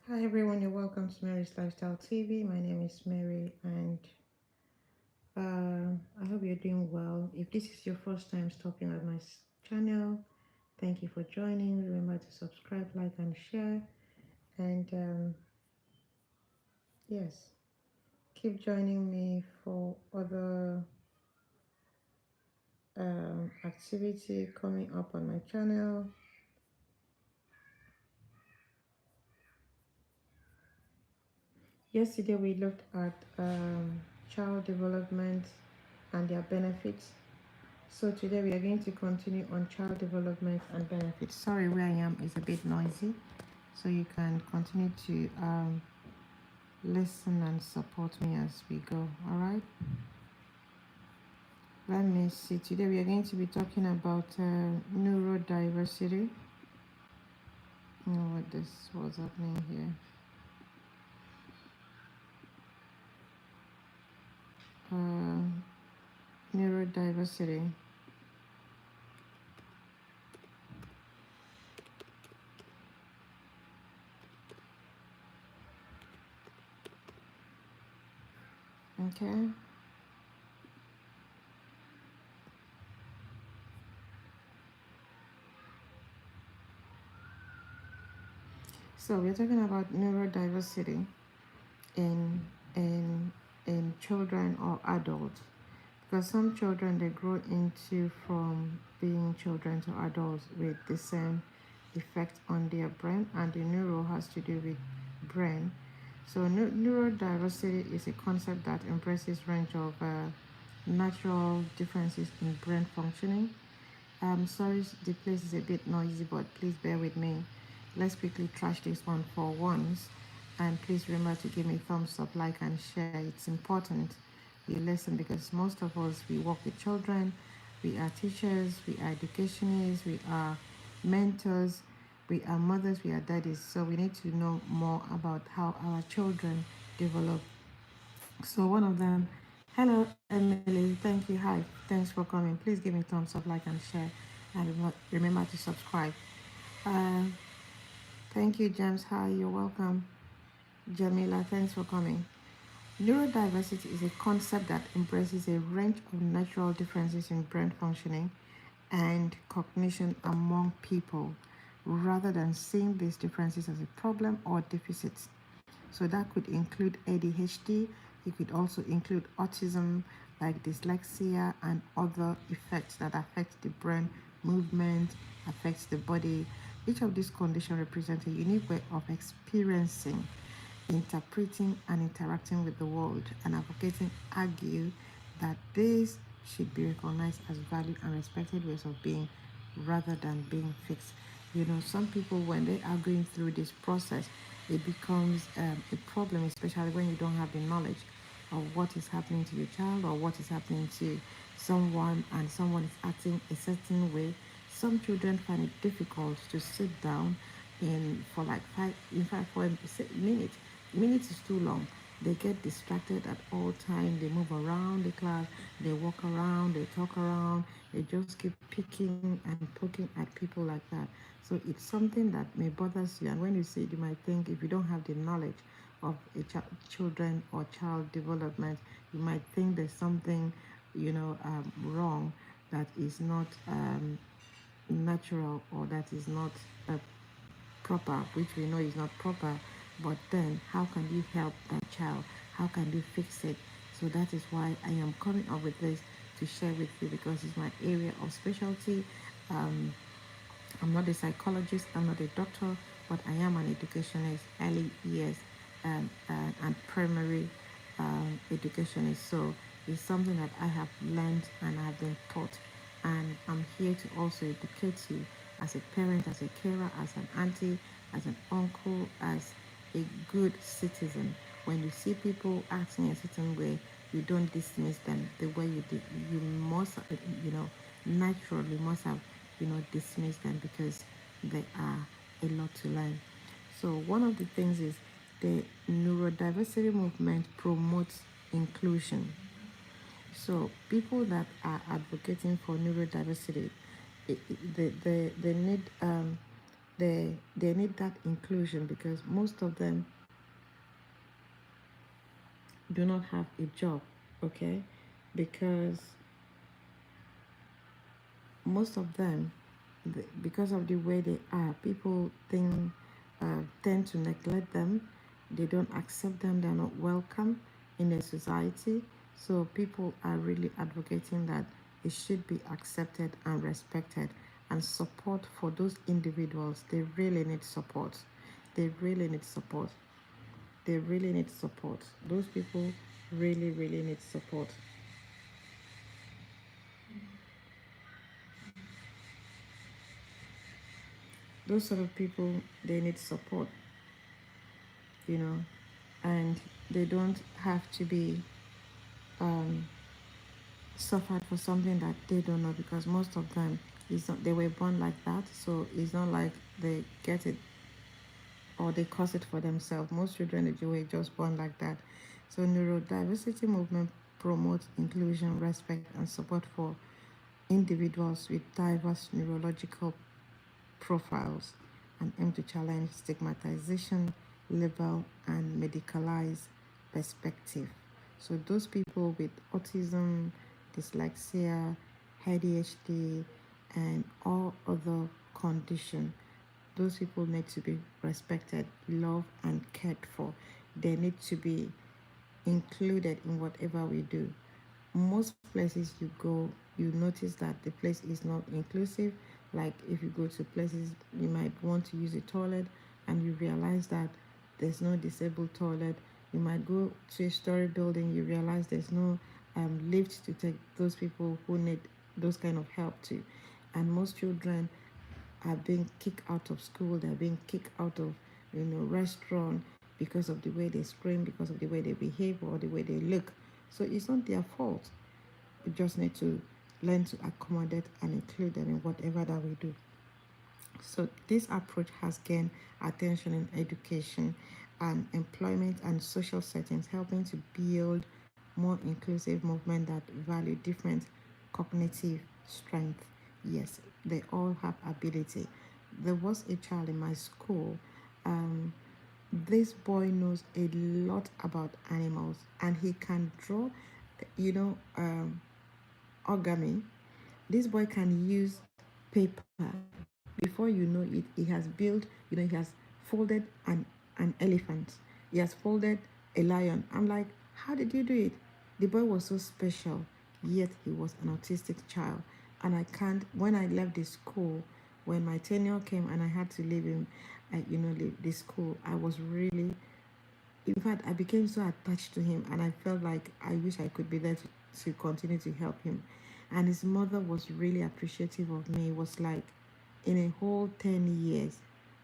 Hi everyone, you're welcome to Mary's Lifestyle TV. My name is Mary, and I hope you're doing well. If this is your first time stopping at my channel, thank you for joining. Remember to subscribe, like, and share. And yes, keep joining me for other activity coming up on my channel. Yesterday we looked at child development and their benefits. So today we are going to continue on child development and benefits. Sorry, where I am is a bit noisy, so you can continue to listen and support me as we go. All right. Let me see. Today we are going to be talking about neurodiversity. What this was happening here. Neurodiversity. Okay. So we're talking about neurodiversity in in in children or adults, because some children they grow into from being children to adults with the same effect on their brain, and the neuro has to do with brain. So neurodiversity is a concept that embraces range of natural differences in brain functioning. Sorry, the place is a bit noisy, but please bear with me. Let's quickly trash this one for once. And please remember to give me thumbs up, like, and share. It's important you listen, because most of us, we work with children, we are teachers, we are educationists, we are mentors, we are mothers, we are daddies. So we need to know more about how our children develop. So one of them, hello Emily, thank you, hi, thanks for coming. Please give me thumbs up, like, and share, and remember to subscribe. Uh, Thank you, James. Hi, you're welcome. Jamila, thanks for coming. Neurodiversity is a concept that embraces a range of natural differences in brain functioning and cognition among people, rather than seeing these differences as a problem or deficit. So that could include ADHD, it could also include autism, like dyslexia, and other effects that affect the brain movement, affects the body. Each of these conditions represent a unique way of experiencing, interpreting, and interacting with the world, and advocating argue that these should be recognized as valued and respected ways of being rather than being fixed. You know, some people, when they are going through this process, it becomes a problem, especially when you don't have the knowledge of what is happening to your child or what is happening to someone, and someone is acting a certain way. Some children find it difficult to sit down in for like for minutes. Minutes is too long. They get distracted at all time. They move around the class. They walk around. They talk around. They just keep picking and poking at people like that. So it's something that may bother you. And when you see it, you might think, if you don't have the knowledge of a children or child development, you might think there's something, wrong, that is not natural, or that is not uh, proper, which we know is not proper. But then, how can you help that child? How can you fix it? So that is why I am coming up with this to share with you, because it's my area of specialty. Um, I'm not a psychologist, I'm not a doctor, but I am an educationist, early years and primary educationist. So it's something that I have learned and I have been taught. And I'm here to also educate you as a parent, as a carer, as an auntie, as an uncle, as a good citizen. When you see people acting a certain way, you don't dismiss them the way you did. You must, naturally must have, dismiss them, because they are a lot to learn. So one of the things is the neurodiversity movement promotes inclusion. So people that are advocating for neurodiversity, they need They need that inclusion because most of them do not have a job, okay? Because most of them, because of the way they are, people tend to neglect them. They don't accept them. They're not welcome in a society. So people are really advocating that it should be accepted and respected, and support for those individuals. They really need support. They really need support. They really need support. Those people really, really need support. Those sort of people, they need support, you know, and they don't have to be um, suffered for something that they don't know, because most of them is not, they were born like that, so it's not like they get it or they cause it for themselves. Most children were just born like that. So neurodiversity movement promotes inclusion, respect, and support for individuals with diverse neurological profiles, and aim to challenge stigmatization, label, and medicalized perspective. So those people with autism, dyslexia, ADHD, and all other condition, those people need to be respected, loved, and cared for. They need to be included in whatever we do. Most places you go, you notice that the place is not inclusive. Like if you go to places, you might want to use a toilet and you realize that there's no disabled toilet. You might go to a story building, you realize there's no lift to take those people who need those kind of help too. And most children are being kicked out of school, they're being kicked out of restaurant because of the way they scream, because of the way they behave or the way they look. So it's not their fault. We just need to learn to accommodate and include them in whatever that we do. So this approach has gained attention in education and employment and social settings, helping to build more inclusive movement that value different cognitive strength. Yes, they all have ability. There was a child in my school. Um, this boy knows a lot about animals, and he can draw, you know, origami. This boy can use paper. Before you know it, he has built, he has folded an elephant. He has folded a lion. I'm like, how did you do it? The boy was so special, yet he was an autistic child. And I can't, when I left the school, when my tenure came and I had to leave him, leave the school, I was really, in fact, I became so attached to him, and I felt like I wish I could be there to continue to help him. And his mother was really appreciative of me. It was like, in a whole 10 years,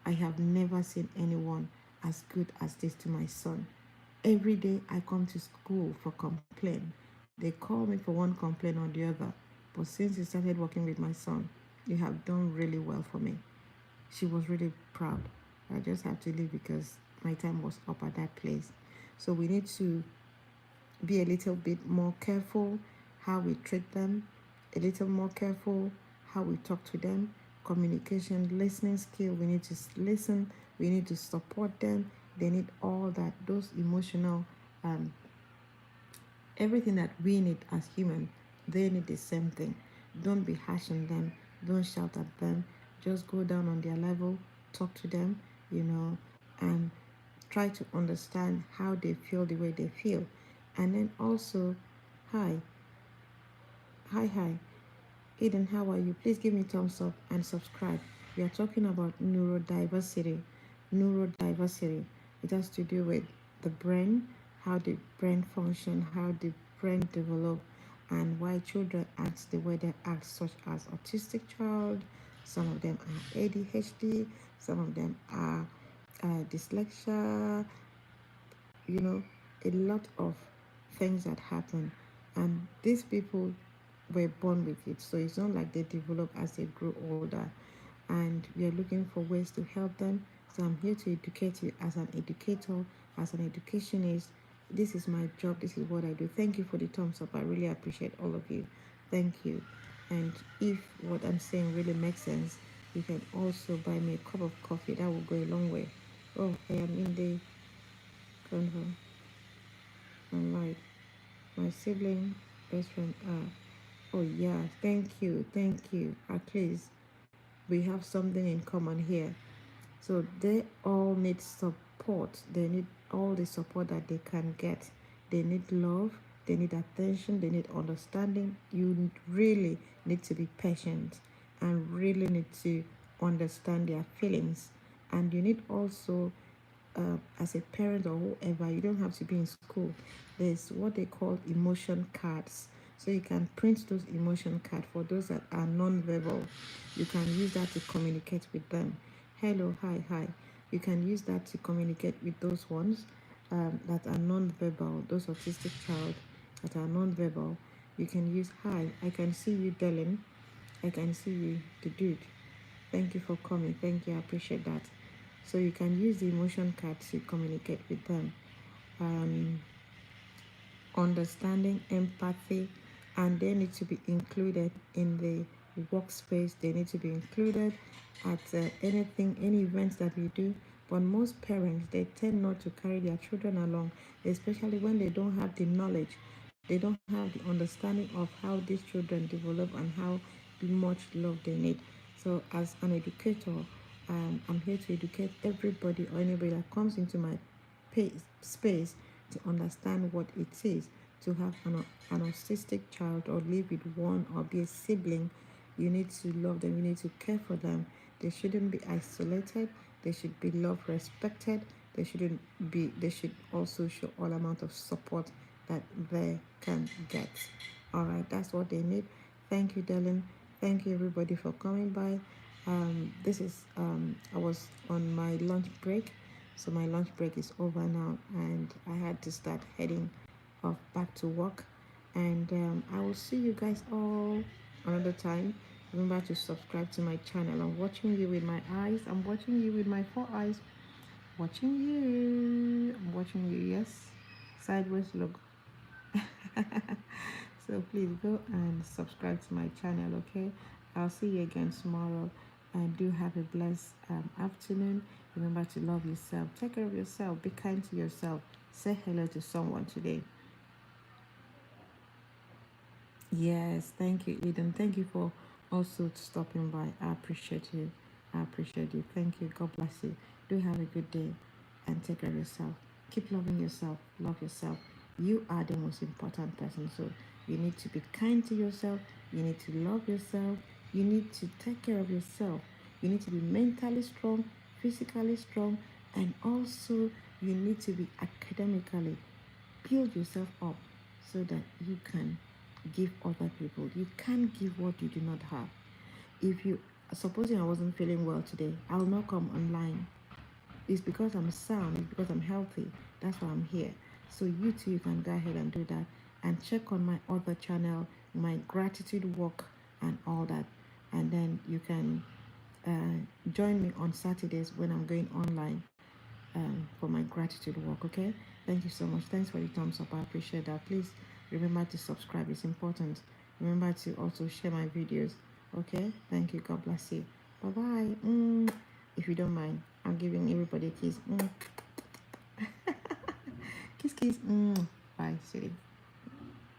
I have never seen anyone as good as this to my son. Every day I come to school for complaint. They call me for one complaint or the other. But since you started working with my son, you have done really well for me. She was really proud. I just have to leave because my time was up at that place. So we need to be a little bit more careful how we treat them, a little more careful how we talk to them. Communication, listening skill, we need to listen, we need to support them. They need all that, those emotional, um, everything that we need as human, they need the same thing. Don't be harsh on them, don't shout at them, just go down on their level, talk to them, you know, and try to understand how they feel the way they feel. And then also, hi, hi, Eden, how are you? Please give me thumbs up and subscribe. We are talking about neurodiversity. Neurodiversity. It has to do with the brain, how the brain function, how the brain develop, and why children act the way they act, such as autistic child. Some of them are ADHD. Some of them are dyslexia. You know, a lot of things that happen, and these people were born with it, so it's not like they develop as they grow older. And we are looking for ways to help them. So I'm here to educate you as an educator, as an educationist. This is my job, this is what I do. Thank you for the thumbs up. I really appreciate all of you. Thank you. And if what I'm saying really makes sense, You can also buy me a cup of coffee. That will go a long way. Oh, I am in the convo. I'm like my sibling, best friend. Oh yeah, thank you, thank you. At least we have something in common here. So they all need support. They need all the support that they can get. They need love, they need attention, they need understanding. You really need to be patient and really need to understand their feelings. And you need also, as a parent or whoever, you don't have to be in school. There's what they call emotion cards. So you can print those emotion cards for those that are non-verbal. You can use that to communicate with them. Hello, hi, hi. You can use that to communicate with those ones that are non-verbal, those autistic child that are non-verbal. You can use hi. I can see you, Dylan. I can see you, the dude. Thank you for coming. Thank you. I appreciate that. So you can use the emotion card to communicate with them. Um, Understanding, empathy, and they need to be included in the workspace. They need to be included at anything, any events that we do. But most parents, they tend not to carry their children along, especially when they don't have the knowledge. They don't have the understanding of how these children develop and how much love they need. So, as an educator, I'm here to educate everybody or anybody that comes into my space to understand what it is to have an autistic child or live with one or be a sibling. You need to love them, you need to care for them. They shouldn't be isolated, they should be loved, respected. They should also show all amount of support that they can get. All right, that's what they need. Thank you, Dylan. Thank you, everybody, for coming by. This is I was on my lunch break, so my lunch break is over now, and I had to start heading off back to work. And I will see you guys all another time. Remember to subscribe to my channel. I'm watching you with my eyes. I'm watching you with my 4 eyes. Watching you. I'm watching you. Yes. Sideways look. So please go and subscribe to my channel, okay? I'll see you again tomorrow. And do have a blessed afternoon. Remember to love yourself. Take care of yourself. Be kind to yourself. Say hello to someone today. Yes, thank you, Eden. Thank you for also stopping by. I appreciate you. I appreciate you. Thank you. God bless you. Do have a good day and take care of yourself. Keep loving yourself. Love yourself. You are the most important person. So you need to be kind to yourself. You need to love yourself. You need to take care of yourself. You need to be mentally strong, physically strong, and also you need to be academically. Build yourself up so that you can give other people. You can't give what you do not have. If you supposing I wasn't feeling well today, I'll not come online. It's because I'm sound, it's because I'm healthy. That's why I'm here. So you too, you can go ahead and do that and check on my other channel, my gratitude walk and all that. And then you can join me on Saturdays when I'm going online for my gratitude walk. Okay, thank you so much. Thanks for the thumbs up. I appreciate that. Please remember to subscribe, it's important. Remember to also share my videos. Okay, thank you. God bless you. Bye bye. If you don't mind, I'm giving everybody a kiss. Kiss kiss. Bye, city.